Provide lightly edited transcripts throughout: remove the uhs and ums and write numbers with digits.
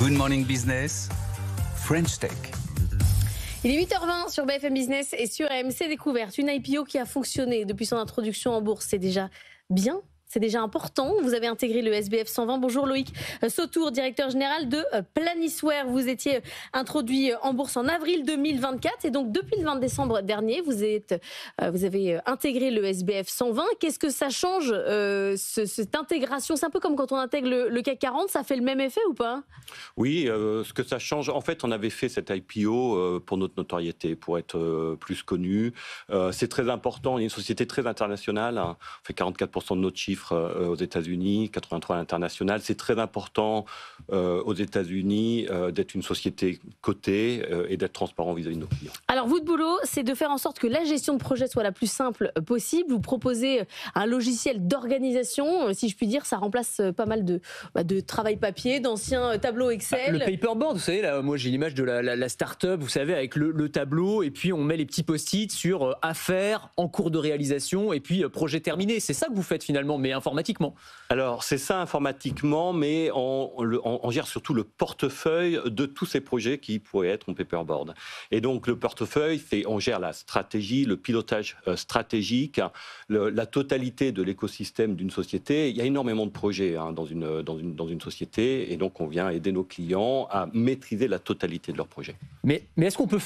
Good Morning Business, French Tech. Il est 8h20 sur BFM Business et sur AMC Découverte. Une IPO qui a fonctionné depuis son introduction en bourse. C'est déjà bien. C'est déjà important. Vous avez intégré le SBF 120. Bonjour Loïc Sautour, directeur général de Planisware. Vous étiez introduit en bourse en avril 2024 et donc depuis le 20 décembre dernier, vous avez intégré le SBF 120. Qu'est-ce que ça change cette intégration? C'est un peu comme quand on intègre le CAC 40. Ça fait le même effet ou pas? Oui, ce que ça change, en fait, on avait fait cette IPO pour notre notoriété, pour être plus connu. C'est très important. On est une société très internationale. On fait 44% de notre chiffre aux États-Unis, 83% à l'international. C'est très important aux États-Unis d'être une société cotée et d'être transparent vis-à-vis de nos clients. Alors, votre boulot, c'est de faire en sorte que la gestion de projet soit la plus simple possible. Vous proposez un logiciel d'organisation. Si je puis dire, ça remplace pas mal de travail papier, d'anciens tableaux Excel. Le paperboard, vous savez, là, moi j'ai l'image de la start-up, vous savez, avec le tableau, et puis on met les petits post-it sur affaires en cours de réalisation, et puis projet terminé. C'est ça que vous faites finalement, mais informatiquement. Alors, c'est ça informatiquement, mais on gère surtout le portefeuille de tous ces projets qui pourraient être en paperboard. Et donc, le portefeuille, on gère la stratégie, le pilotage stratégique, la totalité de l'écosystème d'une société. Il y a énormément de projets dans une société, et donc on vient aider nos clients à maîtriser la totalité de leurs projets. Mais est-ce qu'on peut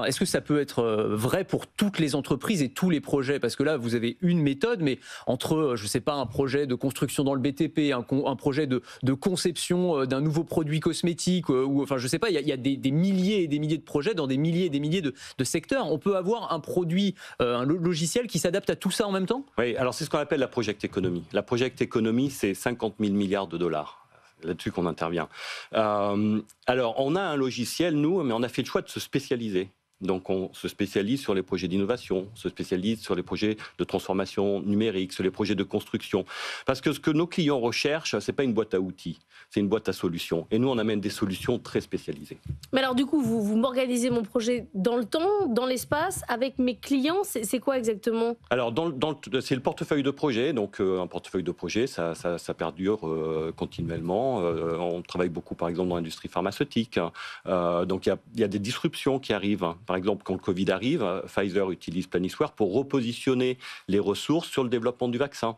est-ce que ça peut être vrai pour toutes les entreprises et tous les projets? Parce que là, vous avez une méthode, mais entre, je ne sais pas, un projet de construction dans le BTP, un projet de conception d'un nouveau produit cosmétique, ou enfin, je ne sais pas, il y a des milliers et des milliers de projets dans des milliers et des milliers de secteurs. On peut avoir un produit, un logiciel qui s'adapte à tout ça en même temps? Oui, alors c'est ce qu'on appelle la project economy. La project economy, c'est 50 000 milliards de dollars. Là-dessus qu'on intervient. Alors, on a un logiciel, nous, mais on a fait le choix de se spécialiser. Donc, on se spécialise sur les projets d'innovation, on se spécialise sur les projets de transformation numérique, sur les projets de construction. Parce que ce que nos clients recherchent, c'est pas une boîte à outils, c'est une boîte à solutions. Et nous, on amène des solutions très spécialisées. Mais alors, du coup, vous m'organisez mon projet dans le temps, dans l'espace, avec mes clients. C'est quoi exactement? Alors, c'est le portefeuille de projet. Donc, un portefeuille de projet, ça perdure continuellement. On travaille beaucoup, par exemple, dans l'industrie pharmaceutique. Donc, il y a des disruptions qui arrivent. Par exemple, quand le Covid arrive, Pfizer utilise Planisware pour repositionner les ressources sur le développement du vaccin.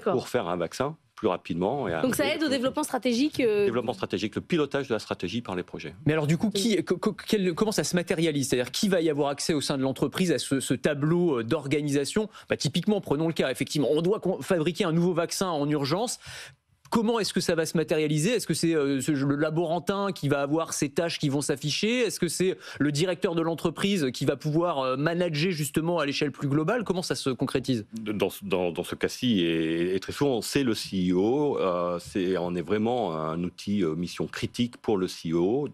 Pour faire un vaccin plus rapidement. Donc ça aide au développement stratégique Développement stratégique, le pilotage de la stratégie par les projets. Mais alors du coup, comment ça se matérialise? C'est-à-dire qui va y avoir accès au sein de l'entreprise à ce tableau d'organisation? Typiquement, prenons le cas, effectivement, on doit fabriquer un nouveau vaccin en urgence. Comment est-ce que ça va se matérialiser? Est-ce que c'est le laborantin qui va avoir ses tâches qui vont s'afficher? Est-ce que c'est le directeur de l'entreprise qui va pouvoir manager justement à l'échelle plus globale? Comment ça se concrétise? Dans ce cas-ci, et très souvent, c'est le CEO. On est vraiment un outil mission critique pour le CEO,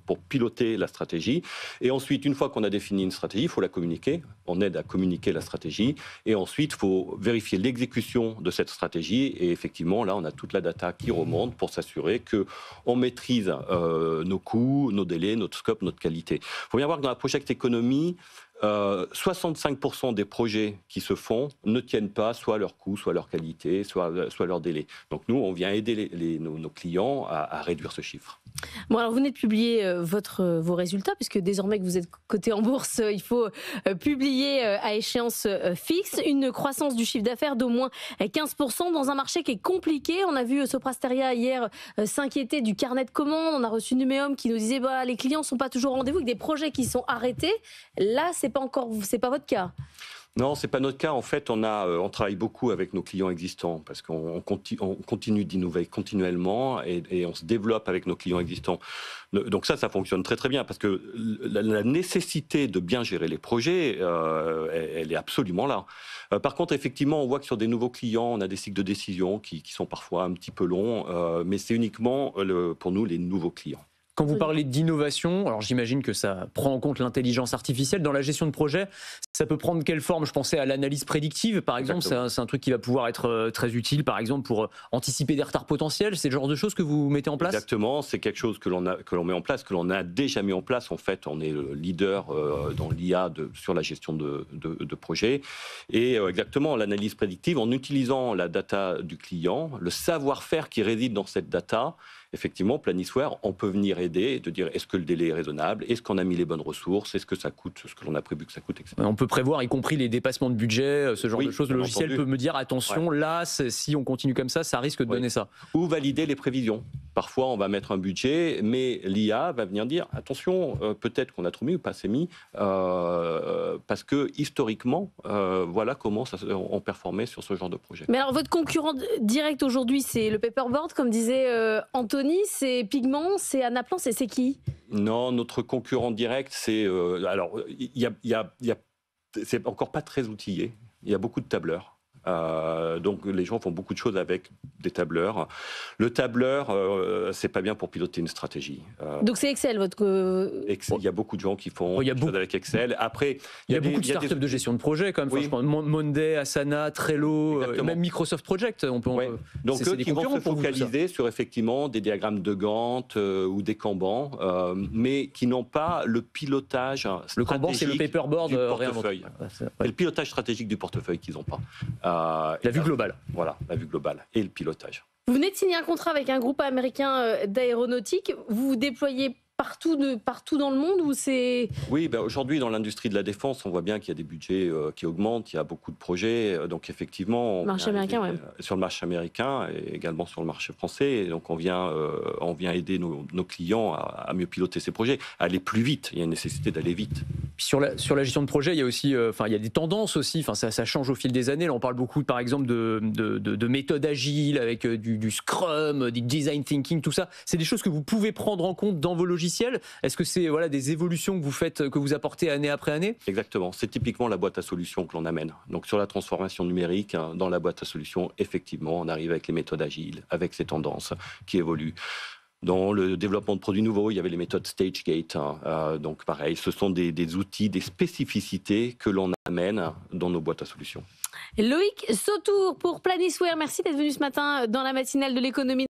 pour piloter la stratégie. Et ensuite, une fois qu'on a défini une stratégie, il faut la communiquer. On aide à communiquer la stratégie. Et ensuite, il faut vérifier l'exécution de cette stratégie. Et effectivement, là, on a toute la data qui remonte pour s'assurer qu'on maîtrise nos coûts, nos délais, notre scope, notre qualité. Il faut bien voir que dans la project economy, 65% des projets qui se font ne tiennent pas soit leur coût, soit leur qualité, soit leur délai. Donc nous, on vient aider nos clients à réduire ce chiffre. Bon, alors vous venez de publier vos résultats, puisque désormais que vous êtes coté en bourse, il faut publier à échéance fixe. Une croissance du chiffre d'affaires d'au moins 15% dans un marché qui est compliqué. On a vu Sopra Steria hier s'inquiéter du carnet de commandes. On a reçu Numéum qui nous disait les clients ne sont pas toujours au rendez-vous, avec des projets qui sont arrêtés. Là, c'est pas votre cas. Non, c'est pas notre cas. En fait, on travaille beaucoup avec nos clients existants parce qu'on continue d'innover continuellement et on se développe avec nos clients existants. Donc ça fonctionne très très bien parce que la nécessité de bien gérer les projets, elle est absolument là. Par contre, effectivement, on voit que sur des nouveaux clients, on a des cycles de décision qui sont parfois un petit peu longs, mais c'est uniquement pour nous les nouveaux clients. Quand vous parlez d'innovation, alors j'imagine que ça prend en compte l'intelligence artificielle dans la gestion de projet. Ça peut prendre quelle forme? Je pensais à l'analyse prédictive, par exemple. C'est un truc qui va pouvoir être très utile, par exemple, pour anticiper des retards potentiels. C'est le genre de choses que vous mettez en place? Exactement, c'est quelque chose que l'on met en place, que l'on a déjà mis en place. En fait, on est le leader dans l'IA sur la gestion de projets. Et exactement, l'analyse prédictive, en utilisant la data du client, le savoir-faire qui réside dans cette data, effectivement, Planisware, on peut venir aider, de dire est-ce que le délai est raisonnable, est-ce qu'on a mis les bonnes ressources, est-ce que ça coûte ce que l'on a prévu que ça coûte, etc. On peut prévoir, y compris les dépassements de budget, ce genre de choses. Le logiciel peut me dire attention, là, si on continue comme ça risque de donner ça. Ou valider les prévisions. Parfois, on va mettre un budget, mais l'IA va venir dire attention, peut-être qu'on a trop mis ou pas assez mis, parce que historiquement, voilà comment on performait sur ce genre de projet. Mais alors, votre concurrent direct aujourd'hui, c'est le paperboard, comme disait Anthony, c'est Pigment, c'est Anaplan, c'est qui? Non, notre concurrent direct, c'est... alors, c'est encore pas très outillé. Il y a beaucoup de tableurs. Donc les gens font beaucoup de choses avec des tableurs. Le tableur, c'est pas bien pour piloter une stratégie. Donc c'est Excel, Excel, il y a beaucoup de gens qui font des choses avec Excel. Après, il y a beaucoup de startups de gestion de projet, quand même. Oui. Monday, Asana, Trello, même Microsoft Project. Donc eux qui vont se focaliser sur effectivement des diagrammes de Gantt ou des Kanban, mais qui n'ont pas le pilotage stratégique. Le Kanban, c'est le paperboard du portefeuille. C'est le pilotage stratégique du portefeuille qu'ils n'ont pas. La vue globale. Voilà, la vue globale et le pilotage. Vous venez de signer un contrat avec un groupe américain d'aéronautique. Vous vous déployez partout dans le monde ou c'est... Oui, aujourd'hui dans l'industrie de la défense, on voit bien qu'il y a des budgets qui augmentent, il y a beaucoup de projets, donc effectivement... Sur le marché américain et également sur le marché français, et donc on vient aider nos clients à mieux piloter ces projets, à aller plus vite, il y a une nécessité d'aller vite. Puis sur la gestion de projet, il y a aussi, il y a des tendances aussi, ça change au fil des années. Là, on parle beaucoup, par exemple, de méthodes agiles avec du Scrum, du design thinking, tout ça. C'est des choses que vous pouvez prendre en compte dans vos logiciels. Est-ce que c'est des évolutions que vous faites, que vous apportez année après année? Exactement. C'est typiquement la boîte à solutions que l'on amène. Donc sur la transformation numérique, dans la boîte à solutions, effectivement, on arrive avec les méthodes agiles, avec ces tendances qui évoluent. Dans le développement de produits nouveaux, il y avait les méthodes StageGate. Donc pareil, ce sont des outils, des spécificités que l'on amène dans nos boîtes à solutions. Loïc Sautour pour Planisware, merci d'être venu ce matin dans la matinale de l'économie.